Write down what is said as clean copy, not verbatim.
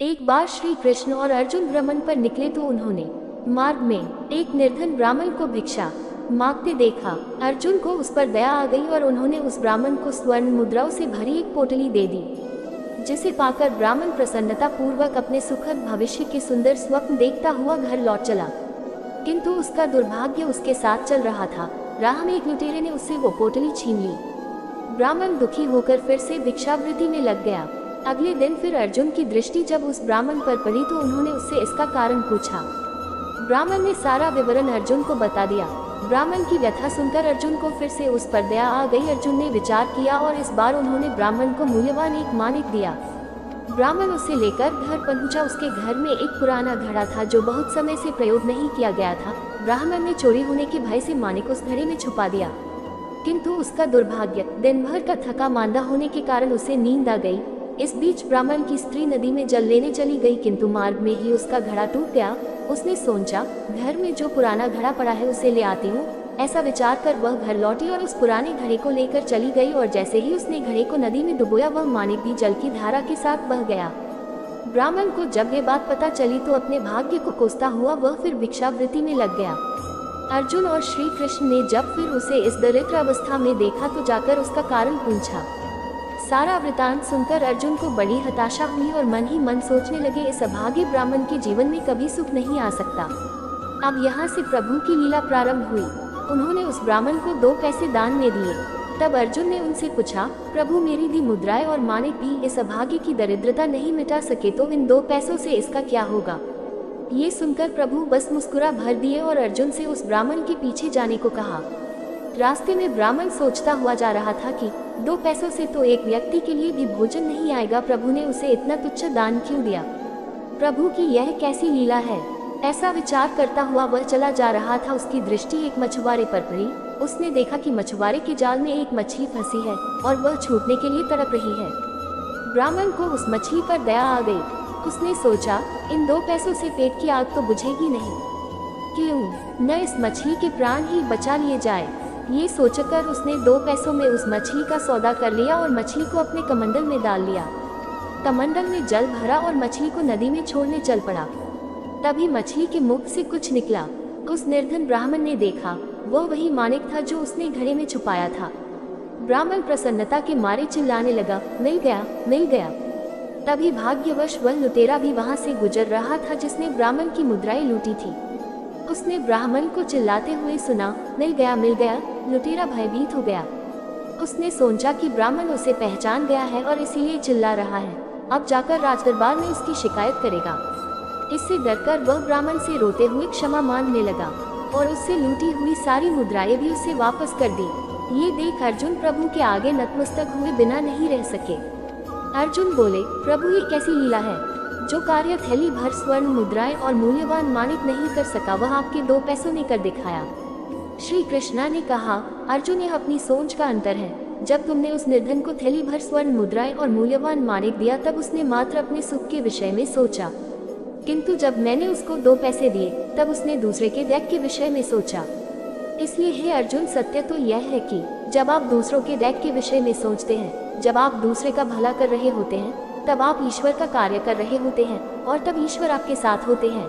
एक बार श्री कृष्ण और अर्जुन भ्रमण पर निकले तो उन्होंने मार्ग में एक निर्धन ब्राह्मण को भिक्षा मांगते देखा। अर्जुन को उस पर दया आ गई और उन्होंने उस ब्राह्मण को स्वर्ण मुद्राओं से भरी एक पोटली दे दी, जिसे पाकर ब्राह्मण प्रसन्नता पूर्वक अपने सुखद भविष्य के सुंदर स्वप्न देखता हुआ घर लौट चला। किंतु उसका दुर्भाग्य उसके साथ चल रहा था। राह में एक लुटेरे ने उससे वो पोटली छीन ली। ब्राह्मण दुखी होकर फिर से भिक्षावृत्ति में लग गया। अगले दिन फिर अर्जुन की दृष्टि जब उस ब्राह्मण पर पड़ी तो उन्होंने उससे इसका कारण पूछा। ब्राह्मण ने सारा विवरण अर्जुन को बता दिया। ब्राह्मण की व्यथा सुनकर अर्जुन को फिर से उस पर दया आ गई। अर्जुन ने विचार किया और इस बार उन्होंने ब्राह्मण को मूल्यवान एक माणिक दिया। ब्राह्मण उसे लेकर घर पहुंचा। उसके घर में एक पुराना घड़ा था जो बहुत समय से प्रयोग नहीं किया गया था। ब्राह्मण ने चोरी होने के भय से माणिक उस घड़े में छुपा दिया, किंतु उसका दुर्भाग्य दिन भर का थका मांदा होने के कारण उसे नींद आ गई। इस बीच ब्राह्मण की स्त्री नदी में जल लेने चली गई, किंतु मार्ग में ही उसका घड़ा टूट गया। उसने सोचा, घर में जो पुराना घड़ा पड़ा है उसे ले आती हूँ। ऐसा विचार कर वह घर लौटी और उस पुराने घड़े को लेकर चली गई, और जैसे ही उसने घड़े को नदी में डुबोया वह माणिक भी जल की धारा के साथ बह गया। ब्राह्मण को जब ये बात पता चली तो अपने भाग्य को कोसता हुआ वह फिर भिक्षावृत्ति में लग गया। अर्जुन और श्री कृष्ण ने जब फिर उसे इस दरिद्र अवस्था में देखा तो जाकर उसका कारण पूछा। सारा वृतांत सुनकर अर्जुन को बड़ी हताशा हुई और मन ही मन सोचने लगे, इस अभागे ब्राह्मण के जीवन में कभी सुख नहीं आ सकता। अब यहाँ से प्रभु की लीला प्रारंभ हुई। उन्होंने उस ब्राह्मण को 2 पैसे दान में दिए। तब अर्जुन ने उनसे पूछा, प्रभु मेरी दी मुद्राएं और माणिक भी इस अभागे की दरिद्रता नहीं मिटा सके तो इन 2 पैसों से इसका क्या होगा। ये सुनकर प्रभु बस मुस्कुरा भर दिए और अर्जुन से उस ब्राह्मण के पीछे जाने को कहा। रास्ते में ब्राह्मण सोचता हुआ जा रहा था कि 2 पैसों से तो एक व्यक्ति के लिए भी भोजन नहीं आएगा, प्रभु ने उसे इतना तुच्छ दान क्यों दिया। प्रभु की यह कैसी लीला है। ऐसा विचार करता हुआ वह चला जा रहा था। उसकी दृष्टि एक मछुआरे पर पड़ी। उसने देखा कि मछुआरे के जाल में एक मछली फंसी है और वह छूटने के लिए तड़प रही है। ब्राह्मण को उस मछली पर दया आ गई। उसने सोचा, इन 2 पैसों से पेट की आग तो बुझेगी नहीं, क्यों न इस मछली के प्राण ही बचा लिए जाए। ये सोचकर उसने 2 पैसों में उस मछली का सौदा कर लिया और मछली को अपने कमंडल में डाल लिया। कमंडल में जल भरा और मछली को नदी में छोड़ने चल पड़ा। तभी मछली के मुख से कुछ निकला। उस निर्धन ब्राह्मण ने देखा, वह वही माणिक था जो उसने घड़े में छुपाया था। ब्राह्मण प्रसन्नता के मारे चिल्लाने लगा, मिल गया, मिल गया। तभी भाग्यवश वह लुटेरा भी वहां से गुजर रहा था जिसने ब्राह्मण की मुद्राएं लूटी थी। उसने ब्राह्मण को चिल्लाते हुए सुना, मिल गया, मिल गया। लुटेरा भयभीत हो गया। उसने सोचा कि ब्राह्मण उसे पहचान गया है और इसीलिए चिल्ला रहा है। अब जाकर राजदरबार में उसकी शिकायत करेगा। इससे डरकर वह ब्राह्मण से रोते हुए क्षमा मांगने लगा और उससे लूटी हुई सारी मुद्राएं भी उसे वापस कर दी। ये देख अर्जुन प्रभु के आगे नतमस्तक हुए बिना नहीं रह सके। अर्जुन बोले, प्रभु ये कैसी लीला है। जो कार्य थैली भर स्वर्ण मुद्राएं और मूल्यवान माणिक नहीं कर सका वह आपके 2 पैसों ने कर दिखाया। श्री कृष्णा ने कहा, अर्जुन यह अपनी सोच का अंतर है। जब तुमने उस निर्धन को थैली भर स्वर्ण मुद्राएं और मूल्यवान माणिक दिया तब उसने मात्र अपने सुख के विषय में सोचा, किंतु जब मैंने उसको 2 पैसे दिए तब उसने दूसरे के दैक के विषय में सोचा। इसलिए हे अर्जुन, सत्य तो यह है कि जब आप दूसरों के दैक के विषय में सोचते हैं, जब आप दूसरे का भला कर रहे होते हैं, तब आप ईश्वर का कार्य कर रहे होते हैं और तब ईश्वर आपके साथ होते हैं।